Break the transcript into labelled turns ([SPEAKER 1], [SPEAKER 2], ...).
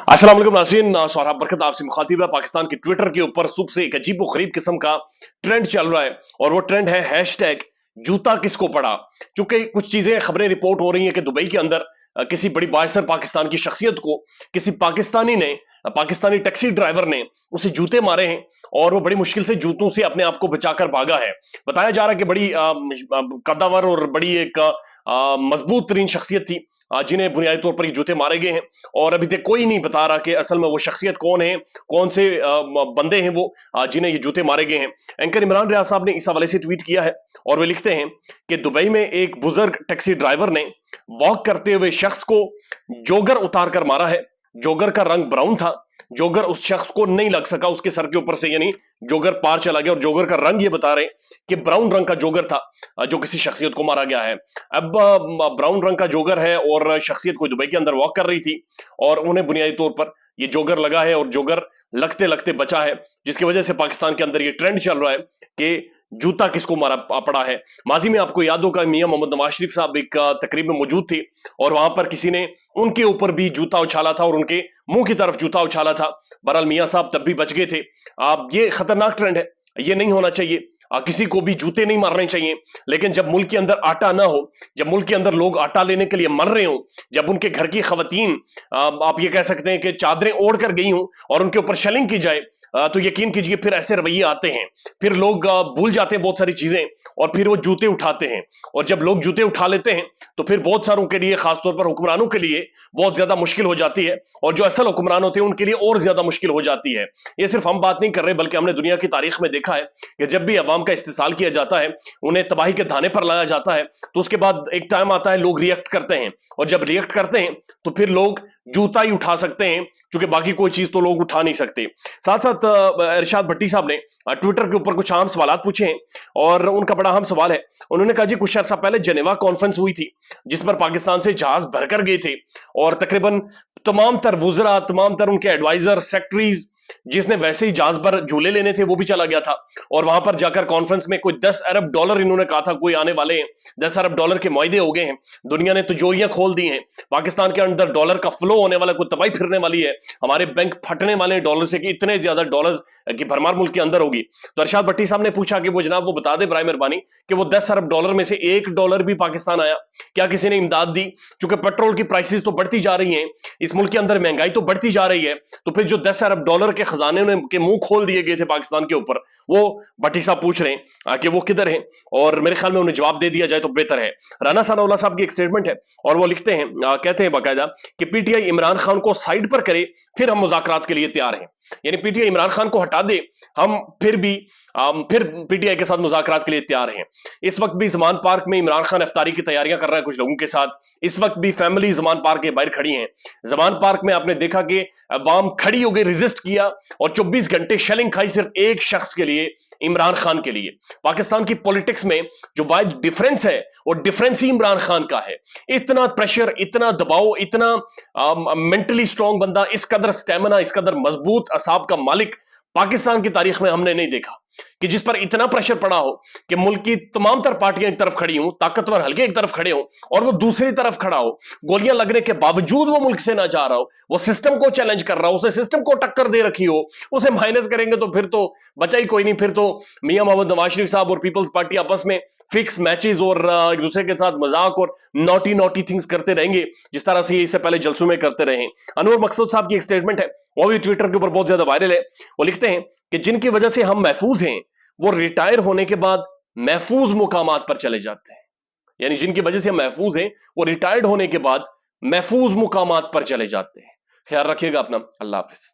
[SPEAKER 1] अस्सलाम वालेकुम नाज़रीन, सौरभ बरकत आपसे मुखातिब है। पाकिस्तान के ट्विटर के ऊपर सुबह से एक अजीब गरीब किस्म का ट्रेंड चल रहा है और वो ट्रेंड है हैशटैग जूता किसको पड़ा। चूंकि कुछ चीजें खबरें रिपोर्ट हो रही हैं कि दुबई के अंदर किसी बड़ी बाइसर पाकिस्तान की शख्सियत को किसी पाकिस्तानी ने, पाकिस्तानी टैक्सी ड्राइवर ने उसे जूते मारे हैं और वो बड़ी मुश्किल से जूतों से अपने आप को बचाकर भागा है। बताया जा रहा है कि बड़ी कद्दावर और बड़ी एक मजबूत तरीन शख्सियत थी जिन्हें बुनियादी तौर पर ये जूते मारे गए हैं और अभी तक कोई नहीं बता रहा कि असल में वो शख्सियत कौन है, कौन से बंदे हैं वो जिन्हें ये जूते मारे गए हैं। एंकर इमरान रियाज साहब ने इस हवाले से ट्वीट किया है और वे लिखते हैं कि दुबई में एक बुजुर्ग टैक्सी ड्राइवर ने वॉक करते हुए शख्स को जोगर उतार कर मारा है। जोगर का रंग ब्राउन था। जोगर उस शख्स को नहीं लग सका उसके सर के ऊपर से, यानी जोगर पार चला गया और जोगर का रंग ये बता रहे हैं कि ब्राउन रंग का जोगर था जो किसी शख्सियत को मारा गया है। अब ब्राउन रंग का जोगर है और शख्सियत कोई दुबई के अंदर वॉक कर रही थी और उन्हें बुनियादी तौर पर ये जोगर लगा है और जोगर लगते लगते बचा है, जिसकी वजह से पाकिस्तान के अंदर ये ट्रेंड चल रहा है कि जूता किसको मारा पड़ा है। माजी में आपको याद होगा मियां मोहम्मद नवाज शरीफ साहब एक तकरीब में मौजूद थे और वहां पर किसी ने उनके ऊपर भी जूता उछाला था और उनके मुंह की तरफ जूता उछाला था। बहरहाल मियां साहब तब भी बच गए थे। ये खतरनाक ट्रेंड है, ये नहीं होना चाहिए। किसी को भी जूते नहीं मारने चाहिए। लेकिन जब मुल्क के अंदर आटा ना हो, जब मुल्क के अंदर लोग आटा लेने के लिए मर रहे हो, जब उनके घर की खवातीन आप ये कह सकते हैं कि चादरें ओढ़ कर गई हूं और उनके ऊपर शेलिंग की जाए, तो यकीन कीजिए फिर ऐसे रवैये आते हैं। फिर लोग भूल जाते हैं बहुत सारी चीजें और फिर वो जूते उठाते हैं। और जब लोग जूते उठा लेते हैं तो फिर बहुत सारों के लिए, खासतौर पर हुक्मरानों के लिए बहुत ज्यादा मुश्किल हो जाती है और जो असल हुक्मरान होते हैं उनके लिए और ज्यादा मुश्किल हो जाती है। ये सिर्फ हम बात नहीं कर रहे बल्कि हमने दुनिया की तारीख में देखा है कि जब भी अवाम का इस्तेसाल किया जाता है, उन्हें तबाही के धाने पर लाया जाता है, तो उसके बाद एक टाइम आता है लोग रिएक्ट करते हैं और जब रिएक्ट करते हैं तो फिर लोग जूता ही उठा सकते हैं, क्योंकि बाकी कोई चीज तो लोग उठा नहीं सकते। साथ साथ इरशाद भट्टी साहब ने ट्विटर के ऊपर कुछ आम सवाल पूछे हैं और उनका बड़ा अहम सवाल है। उन्होंने कहा जी कुछ अर्सा पहले जेनेवा कॉन्फ्रेंस हुई थी जिस पर पाकिस्तान से जहाज भरकर गए थे और तकरीबन तमाम तर वुजरा, तमाम तर उनके एडवाइजर, सेक्रेटरीज, जिसने वैसे ही जहाज पर झूले लेने थे वो भी चला गया था और वहां पर जाकर कॉन्फ्रेंस में कोई 10 अरब डॉलर इन्होंने कहा था कोई आने वाले हैं। 10 अरब डॉलर के मुआहदे हो गए हैं। दुनिया ने तिजोरियां खोल दी हैं। पाकिस्तान के अंदर डॉलर का फ्लो होने वाला, कोई तबाही फिरने वाली है। हमारे बैंक फटने वाले हैं डॉलर से कि इतने ज्यादा डॉलर की भरमार मुल्क के अंदर होगी। तो अरशाद भट्टी साहब ने पूछा कि वो जनाब वो बता दे बराए मेहरबानी कि वो 10 अरब डॉलर में से $1 भी पाकिस्तान आया? क्या किसी ने इमदाद दी? क्योंकि पेट्रोल की प्राइसेस तो बढ़ती जा रही हैं, इस मुल्क के अंदर महंगाई तो बढ़ती जा रही है, तो फिर जो 10 अरब डॉलर के खजाने के मुंह खोल दिए गए थे पाकिस्तान के ऊपर, वो भट्टी साहब पूछ रहे हैं कि वो किधर है और मेरे ख्याल में उन्हें जवाब दे दिया जाए तो बेहतर है। राना सनाउल्लाह साहब की एक स्टेटमेंट है और वो लिखते हैं, कहते हैं बाकायदा कि पीटीआई इमरान खान को साइड पर करे फिर हम मुज़ाकरात के लिए तैयार हैं। यानी पीटीआई इमरान खान को हटा दे, हम फिर पीटीआई के साथ मुज़ाकरात के लिए तैयार हैं। इस वक्त भी ज़मान पार्क में इमरान खान इफ्तारी की तैयारियां कर रहा है कुछ लोगों के साथ। इस वक्त भी फैमिली ज़मान पार्क के बाहर खड़ी हैं। ज़मान पार्क में आपने देखा कि अवाम खड़ी हो गई, रेजिस्ट किया और 24 घंटे शेलिंग खाई सिर्फ एक शख्स के लिए, इमरान खान के लिए। पाकिस्तान की पॉलिटिक्स में जो वाइड डिफरेंस है वो डिफरेंस ही इमरान खान का है। इतना प्रेशर, इतना दबाव, इतना मेंटली स्ट्रांग बंदा, इस कदर स्टेमिना, इस कदर मजबूत असाब का मालिक पाकिस्तान की तारीख में हमने नहीं देखा कि जिस पर इतना प्रेशर पड़ा हो कि मुल्क की तमाम तर पार्टियां एक तरफ खड़ी हों, ताकतवर हल्के एक तरफ खड़े हों और वो दूसरी तरफ खड़ा हो, गोलियां लगने के बावजूद वो मुल्क से ना जा रहा हो, वो सिस्टम को चैलेंज कर रहा हो, उसने सिस्टम को टक्कर दे रखी हो, उसे माइनस करेंगे तो फिर तो बचा ही कोई नहीं। फिर तो मियां मोहम्मद नवाज शरीफ साहब और पीपल्स पार्टी आपस में फिक्स मैचेस और एक दूसरे के साथ मजाक और नॉटी नॉटी थिंग्स करते रहेंगे जिस तरह से इससे पहले जलसों में करते रहे। अनवर मकसूद साहब की एक स्टेटमेंट है, वो भी ट्विटर के ऊपर बहुत ज्यादा वायरल है। वो लिखते हैं कि जिनकी वजह से हम महफूज हैं वो रिटायर होने के बाद महफूज मुकामात पर चले जाते हैं। यानी जिनकी वजह से हम महफूज हैं वो रिटायर्ड होने के बाद महफूज मुकामात पर चले जाते हैं। ख्याल रखिएगा अपना। अल्लाह हाफिज।